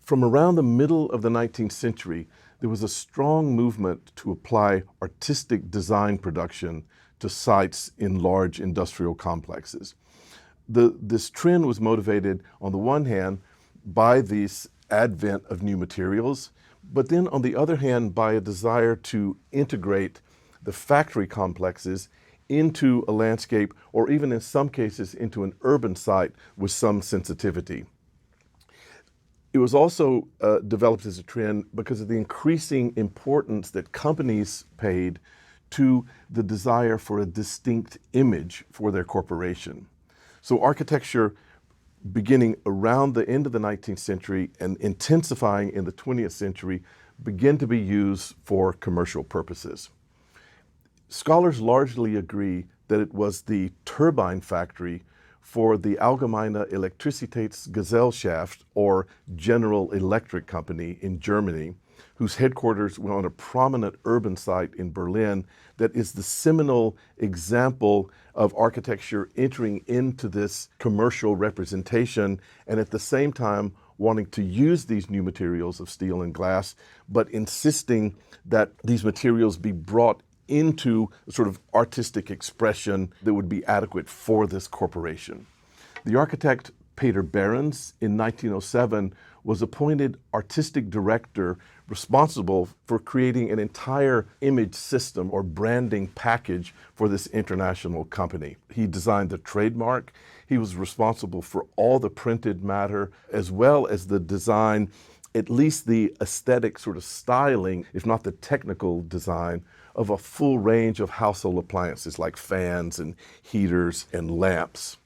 From around the middle of the 19th century, there was a strong movement to apply artistic design production to sites in large industrial complexes. This trend was motivated, on the one hand, by this advent of new materials, but then on the other hand, by a desire to integrate the factory complexes into a landscape, or even in some cases into an urban site with some sensitivity. It was also developed as a trend because of the increasing importance that companies paid to the desire for a distinct image for their corporation. So architecture, beginning around the end of the 19th century and intensifying in the 20th century, began to be used for commercial purposes. Scholars largely agree that it was the turbine factory for the Allgemeine Elektrizitätsgesellschaft, or General Electric Company in Germany, whose headquarters were on a prominent urban site in Berlin, that is the seminal example of architecture entering into this commercial representation and at the same time wanting to use these new materials of steel and glass, but insisting that these materials be brought into a sort of artistic expression that would be adequate for this corporation. The architect Peter Behrens in 1907 was appointed artistic director responsible for creating an entire image system or branding package for this international company. He designed the trademark. He was responsible for all the printed matter, as well as the design, at least the aesthetic sort of styling, if not the technical design, of a full range of household appliances like fans and heaters and lamps.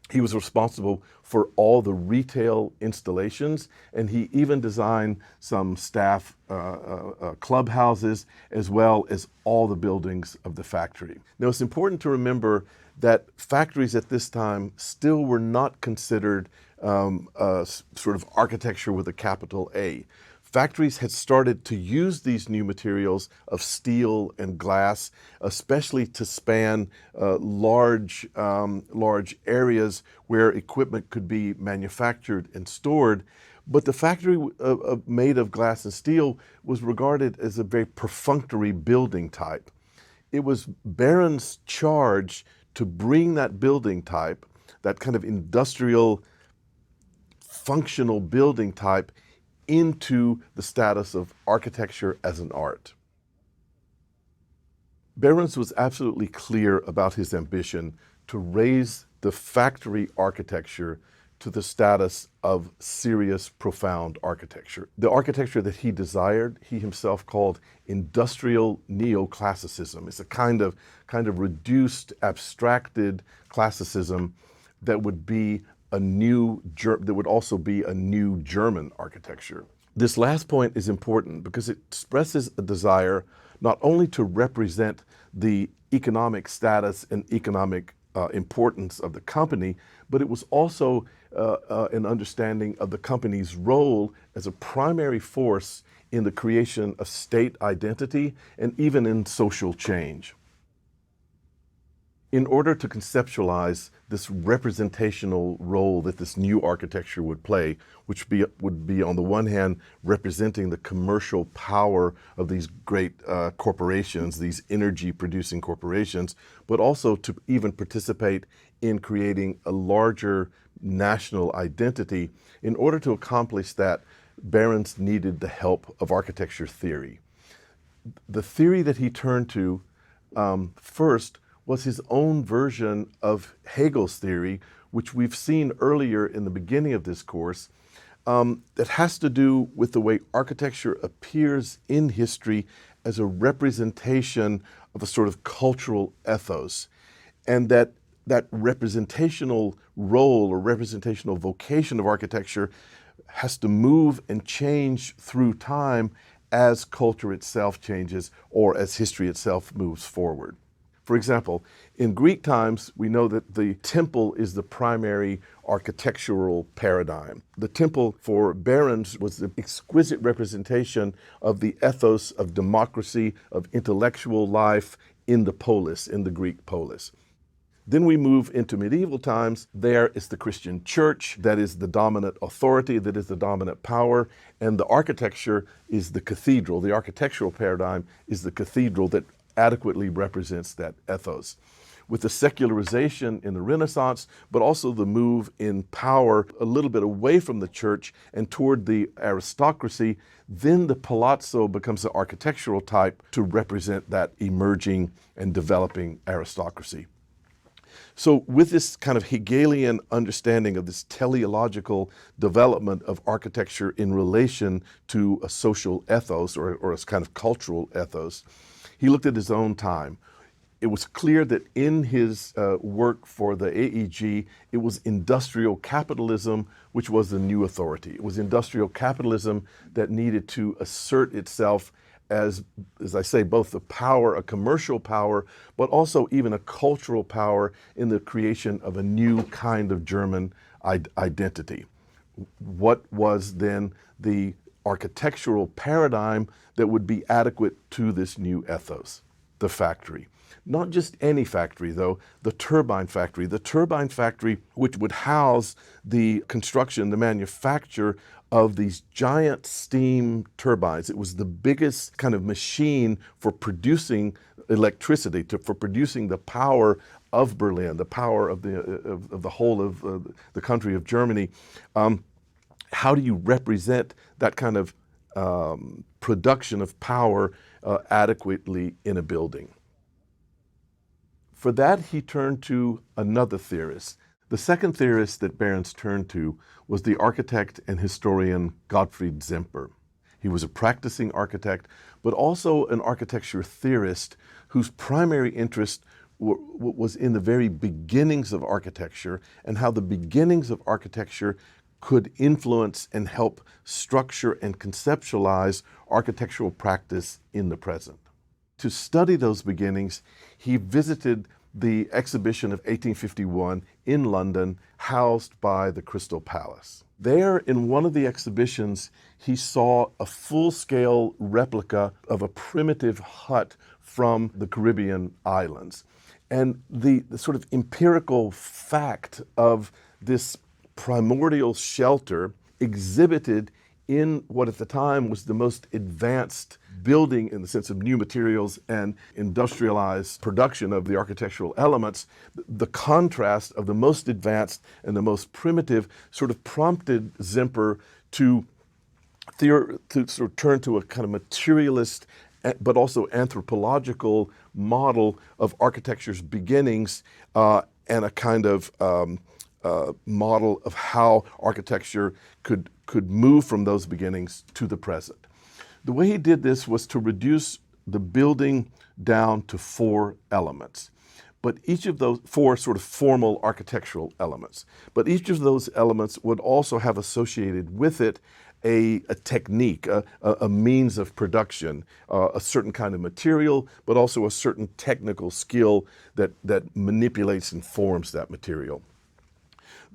He was responsible for all the retail installations, and he even designed some staff clubhouses, as well as all the buildings of the factory. Now, it's important to remember that factories at this time still were not considered sort of architecture with a capital A. Factories had started to use these new materials of steel and glass, especially to span large areas where equipment could be manufactured and stored. But the factory made of glass and steel was regarded as a very perfunctory building type. It was Behrens' charge to bring that building type, that kind of industrial, functional building type, into the status of architecture as an art. Behrens was absolutely clear about his ambition to raise the factory architecture to the status of serious, profound architecture. The architecture that he desired, he himself called industrial neoclassicism. It's a kind of reduced, abstracted classicism that would be that would also be a new German architecture. This last point is important because it expresses a desire not only to represent the economic status and economic importance of the company, but it was also an understanding of the company's role as a primary force in the creation of state identity and even in social change. In order to conceptualize this representational role that this new architecture would play, which would be on the one hand representing the commercial power of these great corporations, these energy-producing corporations, but also to even participate in creating a larger national identity. In order to accomplish that, Behrens needed the help of architecture theory. The theory that he turned to first was his own version of Hegel's theory, which we've seen earlier in the beginning of this course, that has to do with the way architecture appears in history as a representation of a sort of cultural ethos, and that representational role or representational vocation of architecture has to move and change through time as culture itself changes or as history itself moves forward. For example, in Greek times, we know that the temple is the primary architectural paradigm. The temple for Behrens was the exquisite representation of the ethos of democracy, of intellectual life in the polis, in the Greek polis. Then we move into medieval times. There is the Christian church that is the dominant authority, that is the dominant power, and the architecture is the cathedral. The architectural paradigm is the cathedral that adequately represents that ethos. With the secularization in the Renaissance, but also the move in power a little bit away from the church and toward the aristocracy, then the palazzo becomes the architectural type to represent that emerging and developing aristocracy. So with this kind of Hegelian understanding of this teleological development of architecture in relation to a social ethos or a kind of cultural ethos, he looked at his own time. It was clear that in his work for the AEG, it was industrial capitalism which was the new authority. It was industrial capitalism that needed to assert itself as I say, both the power, a commercial power, but also even a cultural power in the creation of a new kind of German identity. What was then the architectural paradigm that would be adequate to this new ethos? The factory. Not just any factory, though, the turbine factory. The turbine factory which would house the construction, the manufacture of these giant steam turbines. It was the biggest kind of machine for producing electricity, for producing the power of Berlin, the power of the whole of the country of Germany. How do you represent that kind of production of power adequately in a building? For that, he turned to another theorist. The second theorist that Behrens turned to was the architect and historian Gottfried Semper. He was a practicing architect, but also an architecture theorist whose primary interest was in the very beginnings of architecture and how the beginnings of architecture could influence and help structure and conceptualize architectural practice in the present. To study those beginnings, he visited the exhibition of 1851 in London, housed by the Crystal Palace. There, in one of the exhibitions, he saw a full-scale replica of a primitive hut from the Caribbean islands. And the sort of empirical fact of this primordial shelter exhibited in what at the time was the most advanced building in the sense of new materials and industrialized production of the architectural elements, the contrast of the most advanced and the most primitive sort of prompted Semper to sort of turn to a kind of materialist but also anthropological model of architecture's beginnings and a kind of model of how architecture could move from those beginnings to the present. The way he did this was to reduce the building down to 4 elements. But each of those 4 sort of formal architectural elements. But each of those elements would also have associated with it a technique, a means of production, a certain kind of material, but also a certain technical skill that manipulates and forms that material.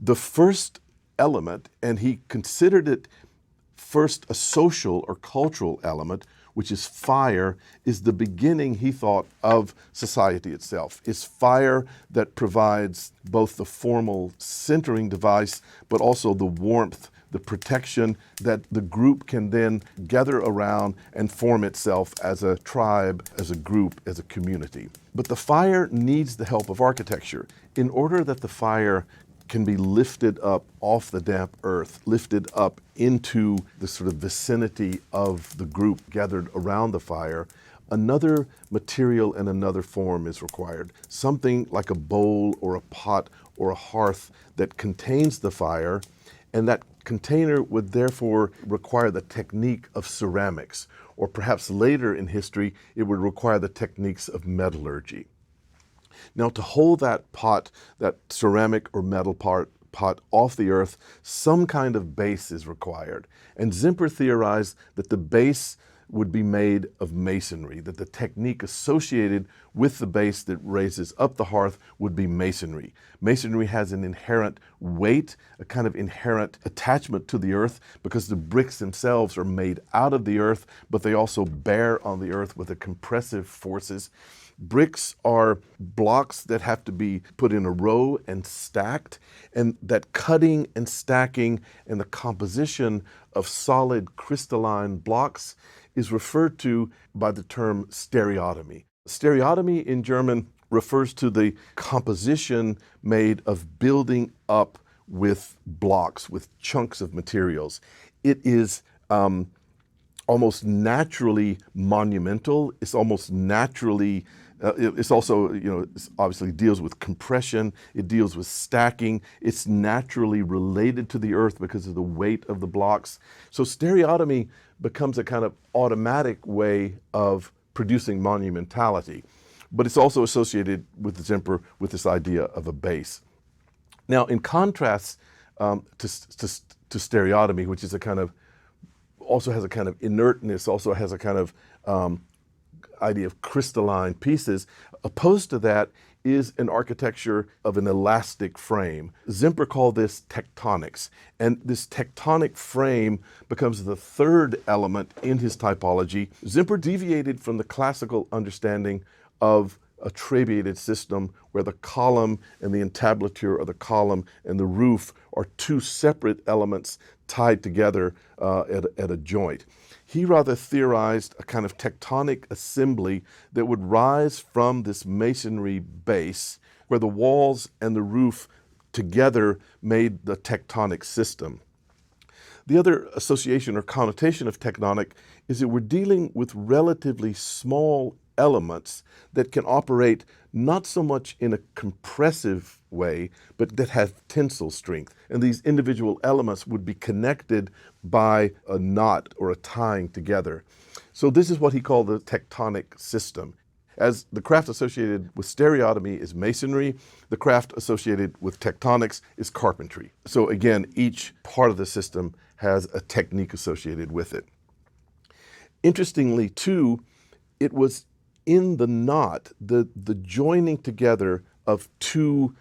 The first element, and he considered it first a social or cultural element, which is fire, is the beginning, he thought, of society itself. It's fire that provides both the formal centering device, but also the warmth, the protection that the group can then gather around and form itself as a tribe, as a group, as a community. But the fire needs the help of architecture. In order that the fire can be lifted up off the damp earth, lifted up into the sort of vicinity of the group gathered around the fire, another material and another form is required. Something like a bowl or a pot or a hearth that contains the fire, and that container would therefore require the technique of ceramics, or perhaps later in history, it would require the techniques of metallurgy. Now, to hold that pot, that ceramic or metal pot off the earth, some kind of base is required. And Semper theorized that the base would be made of masonry, that the technique associated with the base that raises up the hearth would be masonry. Masonry has an inherent weight, a kind of inherent attachment to the earth, because the bricks themselves are made out of the earth, but they also bear on the earth with the compressive forces. Bricks are blocks that have to be put in a row and stacked, and that cutting and stacking and the composition of solid crystalline blocks is referred to by the term stereotomy. Stereotomy in German refers to the composition made of building up with blocks, with chunks of materials. It is almost naturally monumental. It's almost naturally, it's also, it obviously deals with compression. It deals with stacking. It's naturally related to the earth because of the weight of the blocks. So stereotomy becomes a kind of automatic way of producing monumentality. But it's also associated with Zimper with this idea of a base. Now, in contrast to stereotomy, which is also has a kind of inertness, also has a kind of idea of crystalline pieces. Opposed to that is an architecture of an elastic frame. Zimper called this tectonics, and this tectonic frame becomes the third element in his typology. Zimper deviated from the classical understanding of a trabeated system where the column and the entablature of the column and the roof are two separate elements tied together at a joint. He rather theorized a kind of tectonic assembly that would rise from this masonry base where the walls and the roof together made the tectonic system. The other association or connotation of tectonic is that we're dealing with relatively small elements that can operate not so much in a compressive way, but that have tensile strength. And these individual elements would be connected by a knot or a tying together. So this is what he called the tectonic system. As the craft associated with stereotomy is masonry, the craft associated with tectonics is carpentry. So again, each part of the system has a technique associated with it. Interestingly, too, it was in the knot, the joining together of two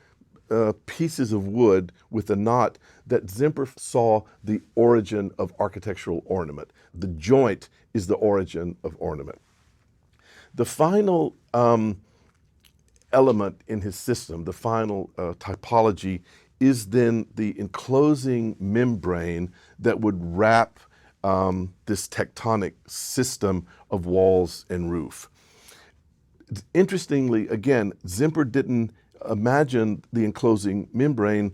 pieces of wood with a knot, that Zimper saw the origin of architectural ornament. The joint is the origin of ornament. The final element in his system, the final typology, is then the enclosing membrane that would wrap this tectonic system of walls and roof. Interestingly, again, Zimper didn't imagine the enclosing membrane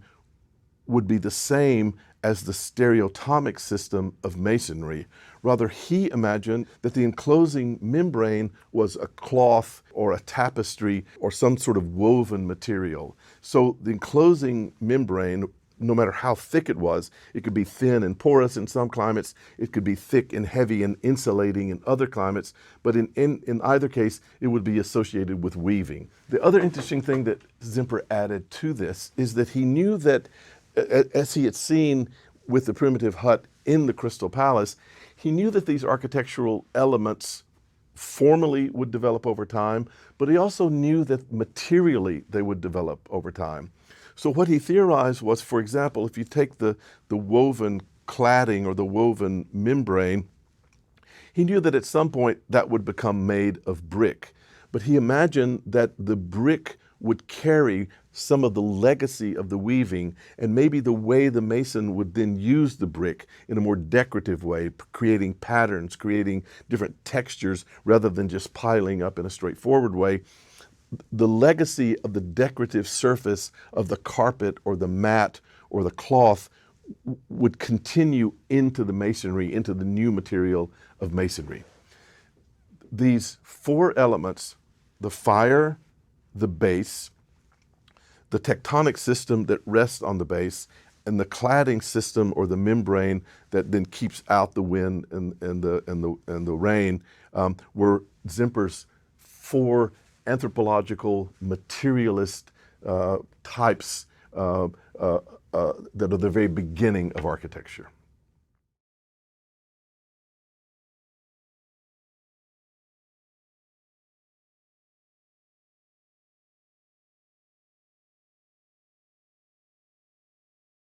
would be the same as the stereotomic system of masonry. Rather, he imagined that the enclosing membrane was a cloth or a tapestry or some sort of woven material. So the enclosing membrane, no matter how thick it was, it could be thin and porous in some climates, it could be thick and heavy and insulating in other climates, but in either case, it would be associated with weaving. The other interesting thing that Zimper added to this is that he knew that, as he had seen with the primitive hut in the Crystal Palace, he knew that these architectural elements formally would develop over time, but he also knew that materially they would develop over time. So what he theorized was, for example, if you take the woven cladding or the woven membrane, he knew that at some point that would become made of brick. But he imagined that the brick would carry some of the legacy of the weaving, and maybe the way the mason would then use the brick in a more decorative way, creating patterns, creating different textures, rather than just piling up in a straightforward way. The legacy of the decorative surface of the carpet or the mat or the cloth would continue into the masonry, into the new material of masonry. These four elements, the fire, the base, the tectonic system that rests on the base, and the cladding system or the membrane that then keeps out the wind and the rain, were Zimper's four anthropological materialist types that are the very beginning of architecture.